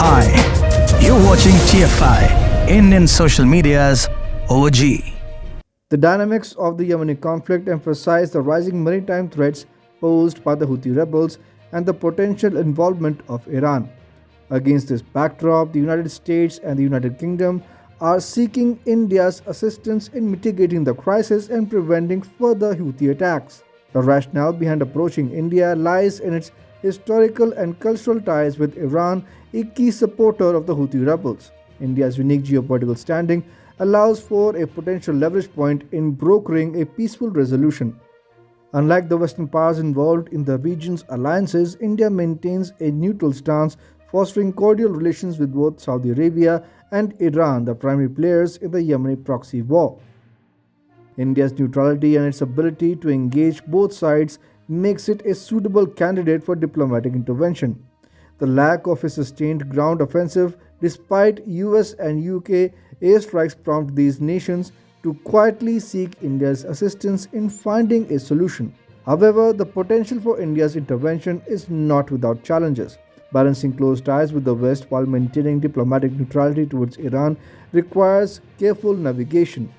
Hi, you're watching TFI, Indian social media's OG. The dynamics of the Yemeni conflict emphasize the rising maritime threats posed by the Houthi rebels and the potential involvement of Iran. Against this backdrop, the United States and the United Kingdom are seeking India's assistance in mitigating the crisis and preventing further Houthi attacks. The rationale behind approaching India lies in its historical and cultural ties with Iran, a key supporter of the Houthi rebels. India's unique geopolitical standing allows for a potential leverage point in brokering a peaceful resolution. Unlike the Western powers involved in the region's alliances, India maintains a neutral stance, fostering cordial relations with both Saudi Arabia and Iran, the primary players in the Yemeni proxy war. India's neutrality and its ability to engage both sides makes it a suitable candidate for diplomatic intervention. The lack of a sustained ground offensive, despite US and UK airstrikes, prompt these nations to quietly seek India's assistance in finding a solution. However, the potential for India's intervention is not without challenges. Balancing close ties with the West while maintaining diplomatic neutrality towards Iran requires careful navigation.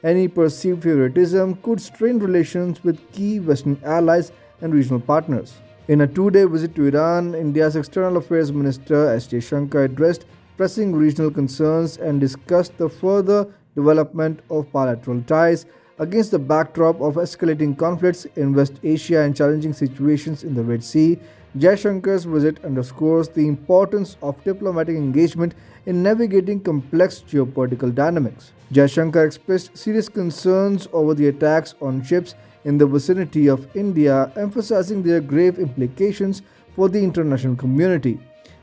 Any perceived favoritism could strain relations with key Western allies and regional partners. In a two-day visit to Iran, India's External Affairs Minister S. Jaishankar addressed pressing regional concerns and discussed the further development of bilateral ties against the backdrop of escalating conflicts in West Asia and challenging situations in the Red Sea. Jaishankar's visit underscores the importance of diplomatic engagement in navigating complex geopolitical dynamics. Jaishankar expressed serious concerns over the attacks on ships in the vicinity of India, emphasizing their grave implications for the international community.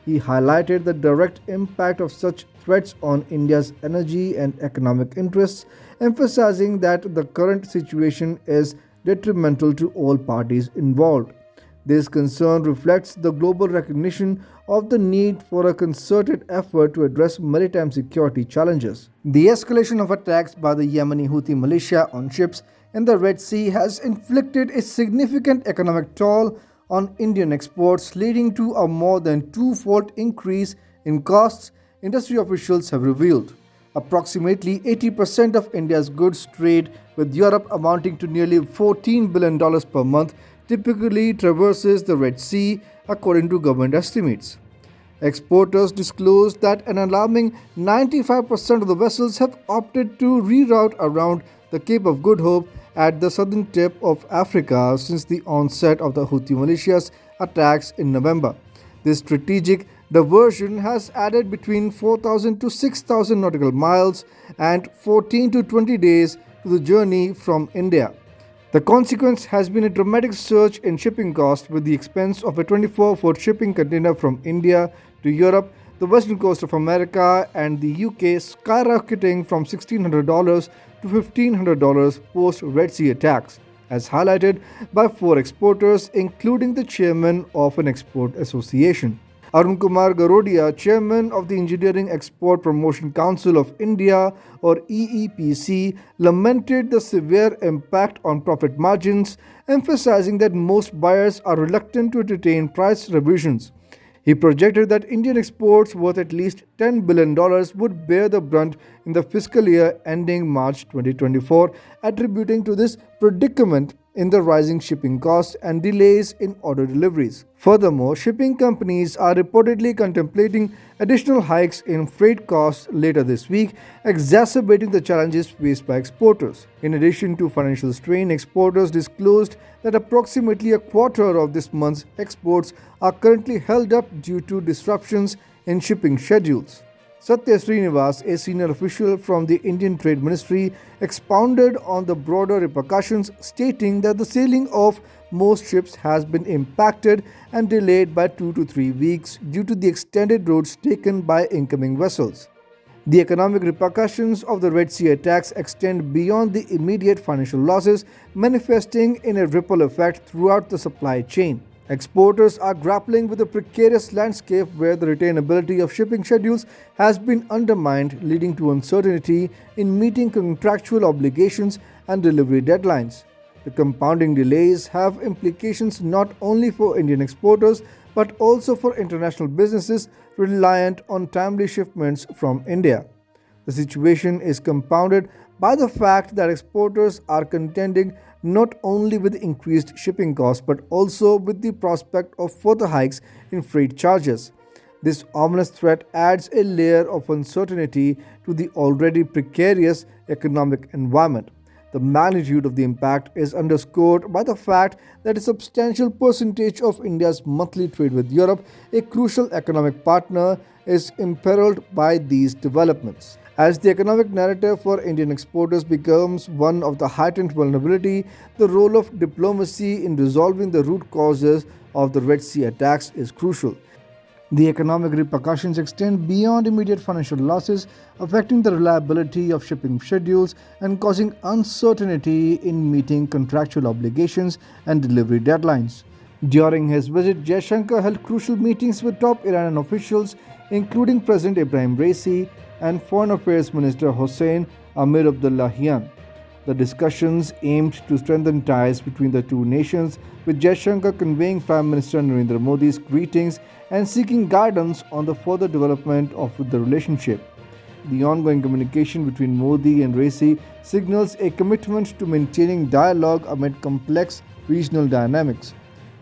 He highlighted the direct impact of such threats on India's energy and economic interests, emphasizing that the current situation is detrimental to all parties involved. This concern reflects the global recognition of the need for a concerted effort to address maritime security challenges. The escalation of attacks by the Yemeni Houthi militia on ships in the Red Sea has inflicted a significant economic toll on Indian exports, leading to a more than twofold increase in costs, industry officials have revealed. Approximately 80% of India's goods trade with Europe, amounting to nearly $14 billion per month, typically traverses the Red Sea, according to government estimates. Exporters disclosed that an alarming 95% of the vessels have opted to reroute around the Cape of Good Hope at the southern tip of Africa since the onset of the Houthi militia's attacks in November. This strategic diversion has added between 4,000 to 6,000 nautical miles and 14 to 20 days to the journey from India. The consequence has been a dramatic surge in shipping costs, with the expense of a 24-foot shipping container from India to Europe, the western coast of America, and the UK skyrocketing from $1,600 to $1,500 post-Red Sea attacks, as highlighted by four exporters, including the chairman of an export association. Arun Kumar Garodia, chairman of the Engineering Export Promotion Council of India or EEPC, lamented the severe impact on profit margins, emphasizing that most buyers are reluctant to entertain price revisions. He projected that Indian exports worth at least $10 billion would bear the brunt in the fiscal year ending March 2024, attributing to this predicament in the rising shipping costs and delays in order deliveries. Furthermore, shipping companies are reportedly contemplating additional hikes in freight costs later this week, exacerbating the challenges faced by exporters. In addition to financial strain, exporters disclosed that approximately a quarter of this month's exports are currently held up due to disruptions in shipping schedules. Satya Srinivas, a senior official from the Indian Trade Ministry, expounded on the broader repercussions, stating that the sailing of most ships has been impacted and delayed by 2 to 3 weeks due to the extended routes taken by incoming vessels. The economic repercussions of the Red Sea attacks extend beyond the immediate financial losses, manifesting in a ripple effect throughout the supply chain. Exporters are grappling with a precarious landscape where the retainability of shipping schedules has been undermined, leading to uncertainty in meeting contractual obligations and delivery deadlines. The compounding delays have implications not only for Indian exporters but also for international businesses reliant on timely shipments from India. The situation is compounded by the fact that exporters are contending not only with increased shipping costs but also with the prospect of further hikes in freight charges. This ominous threat adds a layer of uncertainty to the already precarious economic environment. The magnitude of the impact is underscored by the fact that a substantial percentage of India's monthly trade with Europe, a crucial economic partner, is imperiled by these developments. As the economic narrative for Indian exporters becomes one of the heightened vulnerability, the role of diplomacy in resolving the root causes of the Red Sea attacks is crucial. The economic repercussions extend beyond immediate financial losses, affecting the reliability of shipping schedules and causing uncertainty in meeting contractual obligations and delivery deadlines. During his visit, Jaishankar held crucial meetings with top Iranian officials, including President Ibrahim Raisi and Foreign Affairs Minister Hossein Amir Abdullahian. The discussions aimed to strengthen ties between the two nations, with Jaishankar conveying Prime Minister Narendra Modi's greetings and seeking guidance on the further development of the relationship. The ongoing communication between Modi and Raisi signals a commitment to maintaining dialogue amid complex regional dynamics.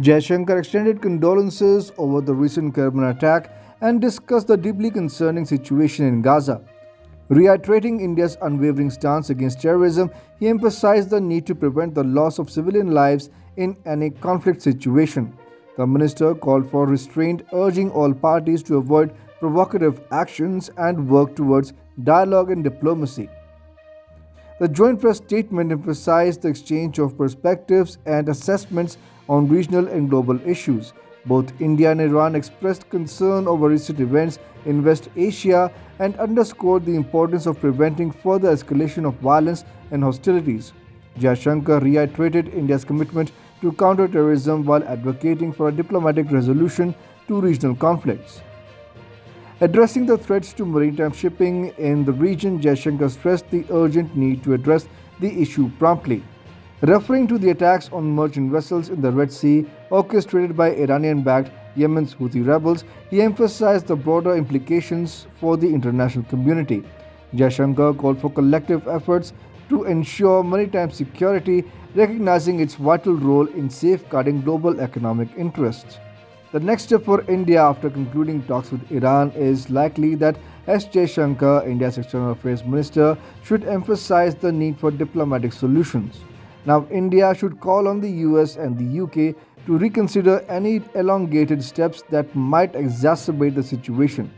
Jaishankar extended condolences over the recent Kerman attack and discussed the deeply concerning situation in Gaza. Reiterating India's unwavering stance against terrorism, he emphasized the need to prevent the loss of civilian lives in any conflict situation. The minister called for restraint, urging all parties to avoid provocative actions and work towards dialogue and diplomacy. The joint press statement emphasized the exchange of perspectives and assessments on regional and global issues. Both India and Iran expressed concern over recent events in West Asia and underscored the importance of preventing further escalation of violence and hostilities. Jaishankar reiterated India's commitment to counter-terrorism while advocating for a diplomatic resolution to regional conflicts. Addressing the threats to maritime shipping in the region, Jaishankar stressed the urgent need to address the issue promptly. Referring to the attacks on merchant vessels in the Red Sea orchestrated by Iranian-backed Yemen's Houthi rebels, he emphasized the broader implications for the international community. Jaishankar called for collective efforts to ensure maritime security, recognizing its vital role in safeguarding global economic interests. The next step for India after concluding talks with Iran is likely that S. Jaishankar, India's External Affairs Minister, should emphasize the need for diplomatic solutions. Now, India should call on the US and the UK to reconsider any elongated steps that might exacerbate the situation.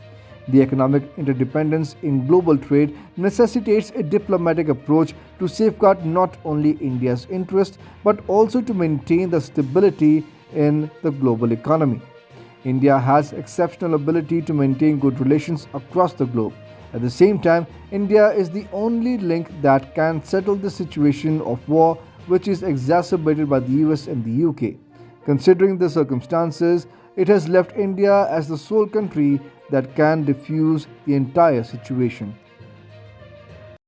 The economic interdependence in global trade necessitates a diplomatic approach to safeguard not only India's interests but also to maintain the stability in the global economy. India has exceptional ability to maintain good relations across the globe. At the same time, India is the only link that can settle the situation of war which is exacerbated by the US and the UK. Considering the circumstances, it has left India as the sole country that can defuse the entire situation.